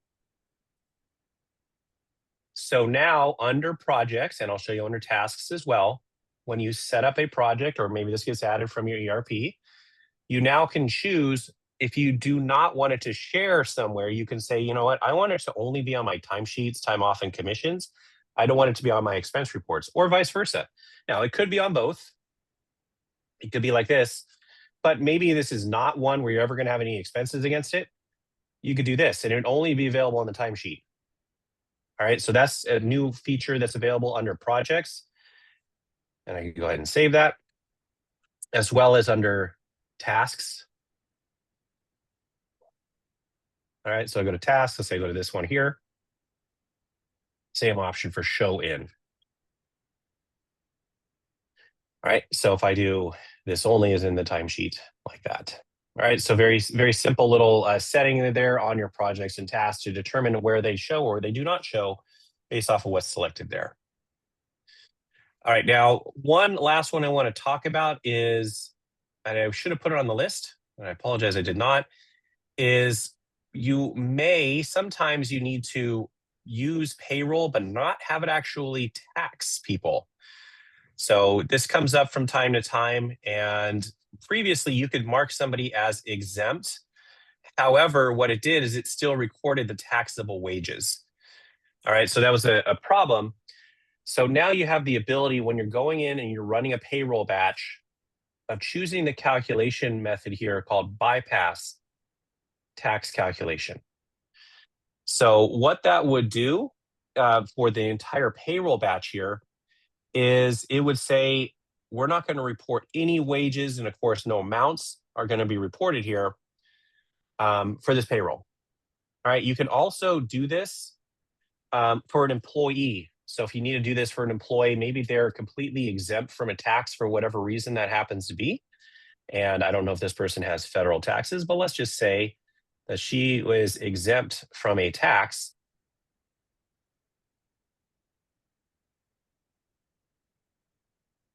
So now under projects, and I'll show you under tasks as well, when you set up a project, or maybe this gets added from your ERP, you now can choose, if you do not want it to share somewhere, you can say, you know what, I want it to only be on my timesheets, time off, and commissions. I don't want it to be on my expense reports, or vice versa. Now, it could be on both. It could be like this, but maybe this is not one where you're ever going to have any expenses against it. You could do this, and it would only be available on the timesheet. All right, so that's a new feature that's available under projects. And I can go ahead and save that, as well as under tasks. All right, so I go to tasks. Let's say I go to this one here. Same option for show in. All right, so if I do this only is in the timesheet like that. All right, so very, very simple little setting there on your projects and tasks to determine where they show or they do not show based off of what's selected there. All right, now one last one I want to talk about is, and I should have put it on the list, and I apologize I did not, is sometimes you need to use payroll but not have it actually tax people. So this comes up from time to time, and previously you could mark somebody as exempt. However, what it did is it still recorded the taxable wages. All right, so that was a problem. So now you have the ability when you're going in and you're running a payroll batch of choosing the calculation method here called bypass tax calculation. So what that would do for the entire payroll batch here is it would say, we're not going to report any wages, and of course, no amounts are going to be reported here for this payroll. All right, you can also do this for an employee. So if you need to do this for an employee, maybe they're completely exempt from a tax for whatever reason that happens to be. And I don't know if this person has federal taxes, but let's just say that she was exempt from a tax.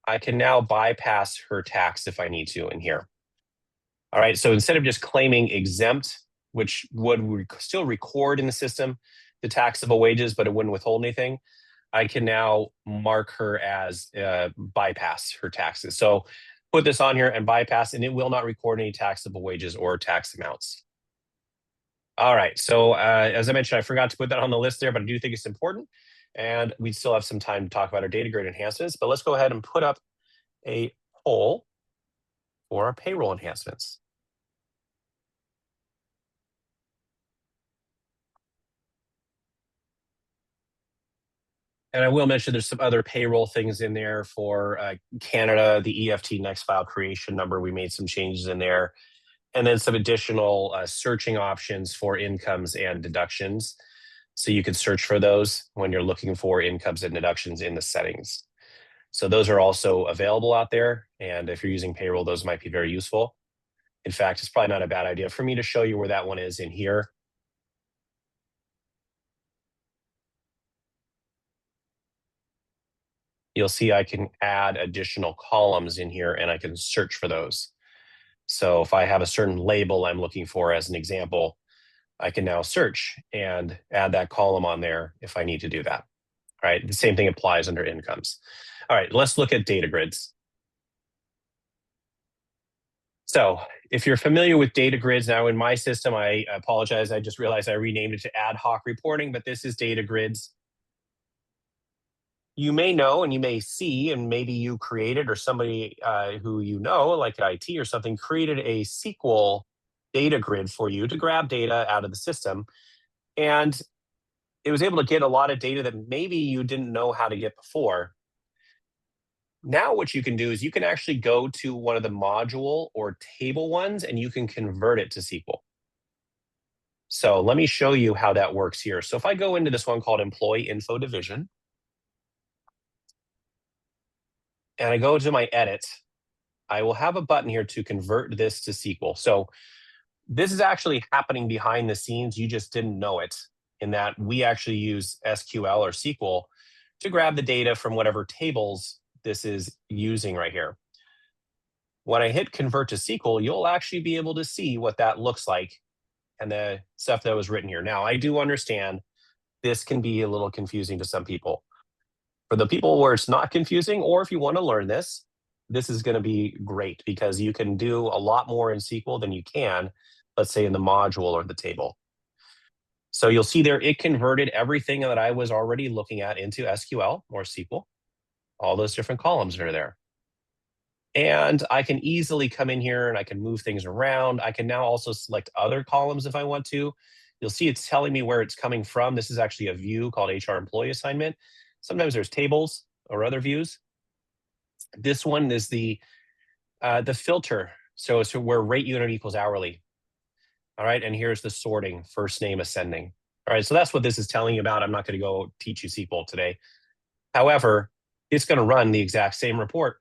I can now bypass her tax if I need to in here. All right, so instead of just claiming exempt, which would still record in the system the taxable wages, but it wouldn't withhold anything, I can now mark her as bypass her taxes. So put this on here and bypass, and it will not record any taxable wages or tax amounts. All right, so as I mentioned, I forgot to put that on the list there, but I do think it's important. And we still have some time to talk about our data grid enhancements, but let's go ahead and put up a poll for our payroll enhancements. And I will mention there's some other payroll things in there for Canada, the EFT next file creation number. We made some changes in there. And then some additional searching options for incomes and deductions. So you can search for those when you're looking for incomes and deductions in the settings. So those are also available out there. And if you're using payroll, those might be very useful. In fact, it's probably not a bad idea for me to show you where that one is in here. You'll see I can add additional columns in here and I can search for those. So if I have a certain label I'm looking for as an example, I can now search and add that column on there if I need to do that. All right, the same thing applies under incomes. All right, let's look at data grids. So if you're familiar with data grids, now in my system, I apologize, I just realized I renamed it to ad hoc reporting, but this is data grids. You may know and you may see, and maybe you created or somebody who you know, like IT or something, created a SQL data grid for you to grab data out of the system. And it was able to get a lot of data that maybe you didn't know how to get before. Now what you can do is you can actually go to one of the module or table ones and you can convert it to SQL. So let me show you how that works here. So if I go into this one called Employee Info Division, and I go to my edit, I will have a button here to convert this to SQL. So this is actually happening behind the scenes. You just didn't know it, in that we actually use SQL or SQL to grab the data from whatever tables this is using right here. When I hit convert to SQL, you'll actually be able to see what that looks like and the stuff that was written here. Now, I do understand this can be a little confusing to some people. For the people where it's not confusing, or if you want to learn this, this is going to be great because you can do a lot more in SQL than you can, let's say, in the module or the table. So you'll see there, it converted everything that I was already looking at into SQL or SQL, all those different columns are there. And I can easily come in here and I can move things around. I can now also select other columns if I want to. You'll see it's telling me where it's coming from. This is actually a view called HR Employee Assignment. Sometimes there's tables or other views. This one is the filter. So it's where rate unit equals hourly. All right, and here's the sorting, first name ascending. All right, so that's what this is telling you about. I'm not going to go teach you SQL today. However, it's going to run the exact same report.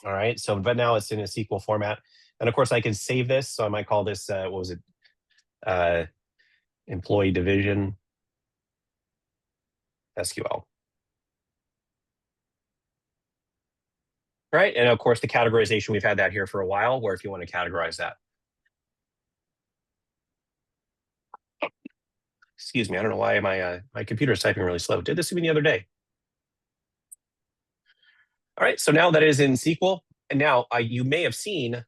All right, so but now it's in a SQL format. And of course I can save this. So I might call this, what was it? Employee division SQL. Right, and of course the categorization, we've had that here for a while, where if you want to categorize that. Excuse me, I don't know why my computer is typing really slow. Did this to me the other day. All right, so now that is in SQL, and now you may have seen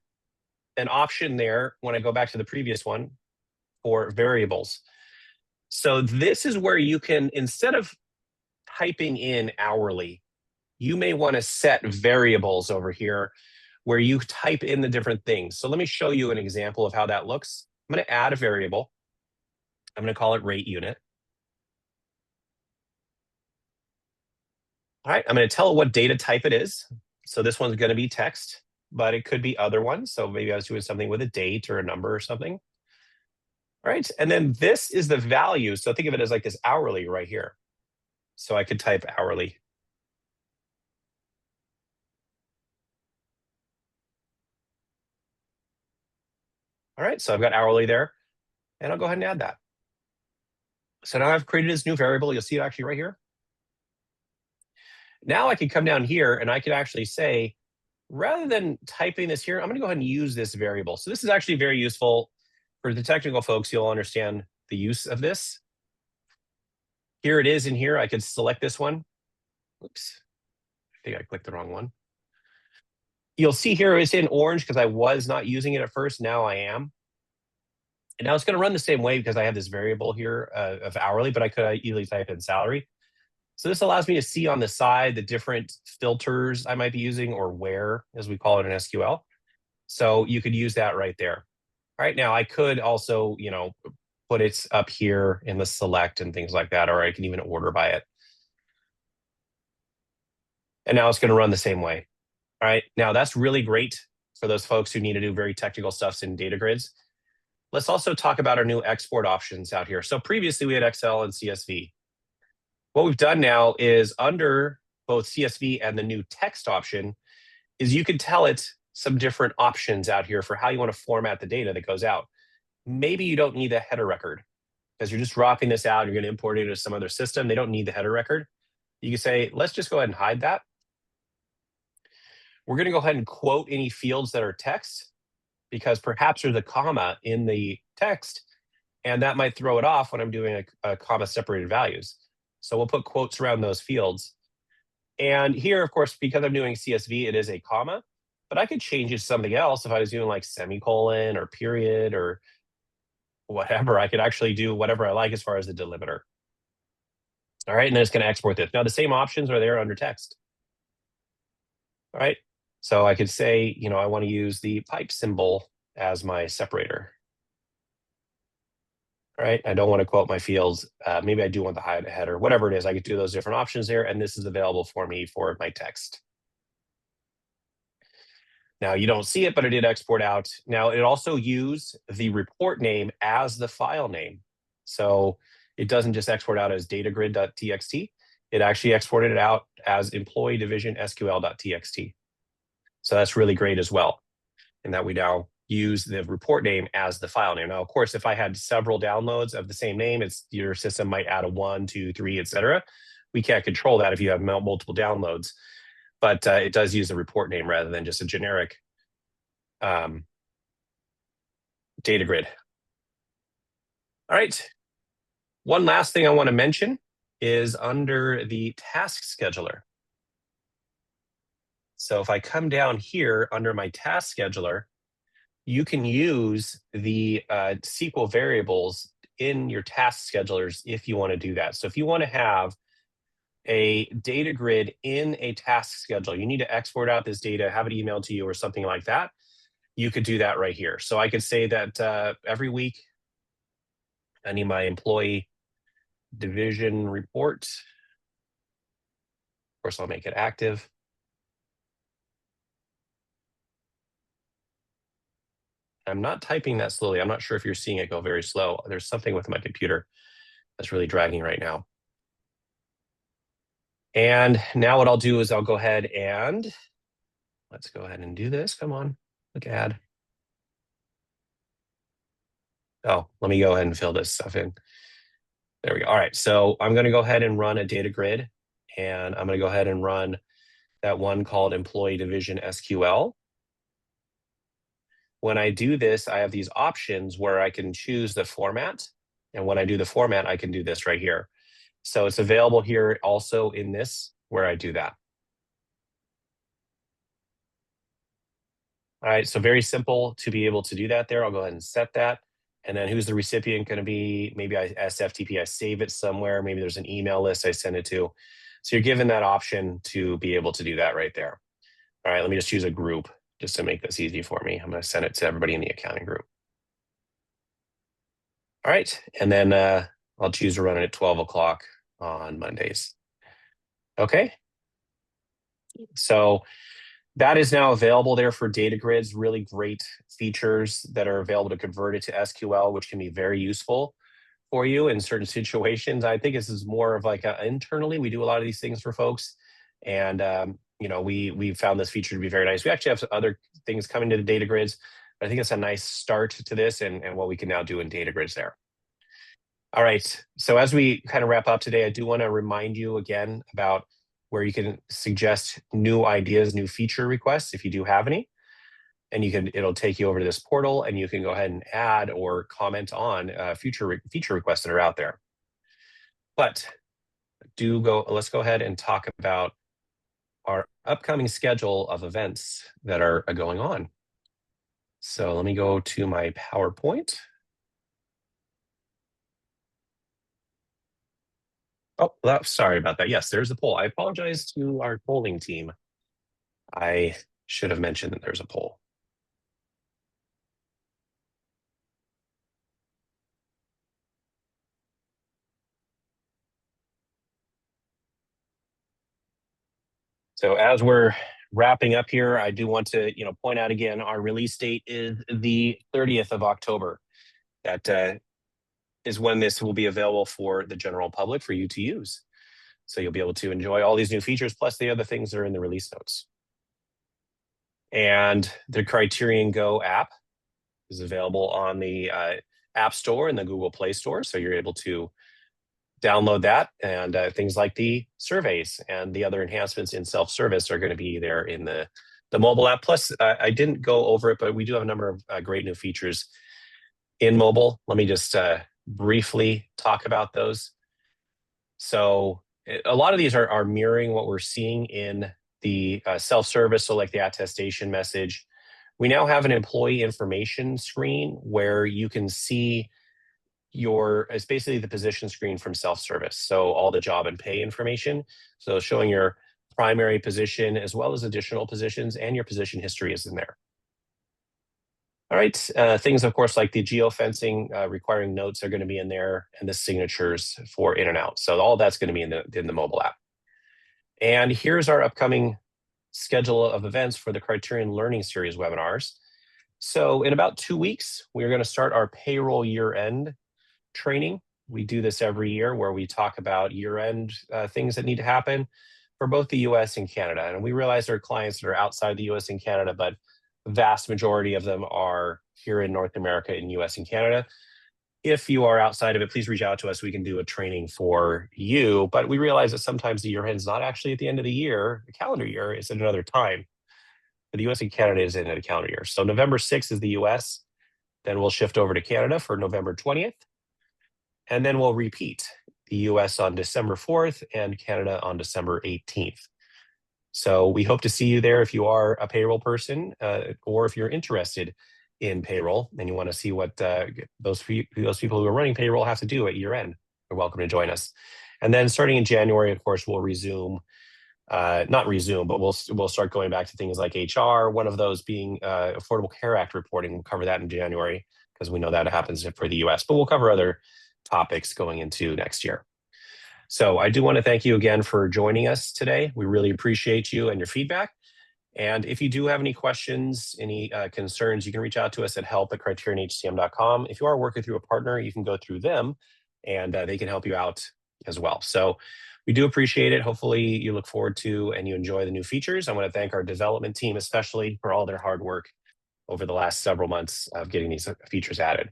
an option there when I go back to the previous one for variables. So this is where you can, instead of typing in hourly, you may want to set variables over here where you type in the different things. So let me show you an example of how that looks. I'm going to add a variable. I'm going to call it rate unit. All right, I'm going to tell it what data type it is. So this one's going to be text, but it could be other ones. So maybe I was doing something with a date or a number or something. All right, and then this is the value. So think of it as like this hourly right here. So I could type hourly. All right, so I've got hourly there, and I'll go ahead and add that. So now I've created this new variable. You'll see it actually right here. Now I can come down here and I could actually say, rather than typing this here, I'm going to go ahead and use this variable. So this is actually very useful for the technical folks. You'll understand the use of this. Here it is in here. I could select this one. Oops, I think I clicked the wrong one. You'll see here it's in orange because I was not using it at first. Now I am. And now it's going to run the same way because I have this variable here of hourly, but I could easily type in salary. So this allows me to see on the side the different filters I might be using, or where, as we call it in SQL. So you could use that right there. All right, now I could also, put it up here in the select and things like that, or I can even order by it. And now it's going to run the same way. All right, now that's really great for those folks who need to do very technical stuff in data grids. Let's also talk about our new export options out here. So previously we had Excel and CSV. What we've done now is under both CSV and the new text option is you can tell it some different options out here for how you want to format the data that goes out. Maybe you don't need a header record because you're just dropping this out. You're going to import it into some other system. They don't need the header record. You can say, let's just go ahead and hide that. We're going to go ahead and quote any fields that are text because perhaps there's a comma in the text and that might throw it off when I'm doing a comma separated values. So we'll put quotes around those fields. And here, of course, because I'm doing CSV, it is a comma, but I could change it to something else. If I was doing like semicolon or period or whatever, I could actually do whatever I like as far as the delimiter. All right, and then it's going to export this. Now the same options are there under text. All right, so I could say, I want to use the pipe symbol as my separator. All right, I don't want to quote my fields. Maybe I do want the header, whatever it is. I could do those different options there, and this is available for me for my text. Now you don't see it, but it did export out. Now it also used the report name as the file name. So it doesn't just export out as datagrid.txt. It actually exported it out as employee division SQL.txt. So that's really great as well. And that we now use the report name as the file name. Now, of course, if I had several downloads of the same name, your system might add a 1, 2, 3, etc. We can't control that if you have multiple downloads, but it does use the report name rather than just a generic data grid. All right. One last thing I want to mention is under the task scheduler. So if I come down here under my task scheduler, you can use the SQL variables in your task schedulers if you want to do that. So if you want to have a data grid in a task schedule, you need to export out this data, have it emailed to you or something like that. You could do that right here. So I could say that every week, I need my employee division report. Of course, I'll make it active. I'm not typing that slowly. I'm not sure if you're seeing it go very slow. There's something with my computer that's really dragging right now. And now what I'll do is I'll go ahead and let's go ahead and do this. Come on, click add. Oh, let me go ahead and fill this stuff in. There we go. All right, so I'm going to go ahead and run a data grid, and I'm going to go ahead and run that one called Employee Division SQL. When I do this, I have these options where I can choose the format. And when I do the format, I can do this right here. So it's available here also in this where I do that. All right, so very simple to be able to do that there. I'll go ahead and set that. And then who's the recipient going to be? Maybe I SFTP, I save it somewhere. Maybe there's an email list I send it to. So you're given that option to be able to do that right there. All right, let me just choose a group just to make this easy for me. I'm going to send it to everybody in the accounting group. All right, and then I'll choose to run it at 12 o'clock on Mondays. Okay, so that is now available there for data grids, really great features that are available to convert it to SQL, which can be very useful for you in certain situations. I think this is more of like internally, we do a lot of these things for folks. And you know, we found this feature to be very nice. We actually have some other things coming to the data grids, but I think it's a nice start to this and what we can now do in data grids there. All right, so as we kind of wrap up today, I do want to remind you again about where you can suggest new ideas, new feature requests if you do have any. And it'll take you over to this portal and you can go ahead and add or comment on feature requests that are out there. But let's go ahead and talk about our upcoming schedule of events that are going on. So let me go to my PowerPoint. Oh, sorry about that. Yes, there's a poll. I apologize to our polling team. I should have mentioned that there's a poll. So as we're wrapping up here, I do want to point out again, our release date is the 30th of October. That is when this will be available for the general public for you to use. So you'll be able to enjoy all these new features, plus the other things that are in the release notes. And the Criterion Go app is available on the App Store and the Google Play Store. So you're able to download that, and things like the surveys and the other enhancements in self-service are going to be there in the mobile app. Plus, I didn't go over it, but we do have a number of great new features in mobile. Let me just briefly talk about those. So a lot of these are mirroring what we're seeing in the self-service, so like the attestation message. We now have an employee information screen where you can see it's basically the position screen from self-service. So all the job and pay information. So showing your primary position as well as additional positions, and your position history is in there. All right, things of course like the geofencing requiring notes are going to be in there, and the signatures for in and out. So all that's going to be in the mobile app. And here's our upcoming schedule of events for the Criterion Learning Series webinars. So in about 2 weeks, we're going to start our payroll year-end training. We do this every year where we talk about year-end things that need to happen for both the US and Canada. And we realize there are clients that are outside the US and Canada, but the vast majority of them are here in North America, in US and Canada. If you are outside of it, please reach out to us. We can do a training for you. But we realize that sometimes the year end is not actually at the end of the year. The calendar year is at another time. But the US and Canada is in a calendar year. So November 6th is the US. Then we'll shift over to Canada for November 20th. And then we'll repeat the US on December 4th and Canada on December 18th. So we hope to see you there if you are a payroll person, or if you're interested in payroll and you want to see what those people who are running payroll have to do at year end. You're welcome to join us. And then starting in January, of course, we'll resume, not resume, but we'll start going back to things like HR, one of those being Affordable Care Act reporting. We'll cover that in January because we know that happens for the US, but we'll cover other topics going into next year. So I do want to thank you again for joining us today. We really appreciate you and your feedback. And if you do have any questions, any concerns, you can reach out to us at help@criterionhcm.com. If you are working through a partner, you can go through them and they can help you out as well. So We do appreciate it. Hopefully you look forward to and you enjoy the new features. I want to thank our development team, especially for all their hard work over the last several months of getting these features added.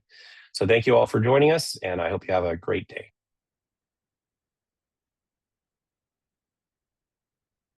So thank you all for joining us, and I hope you have a great day.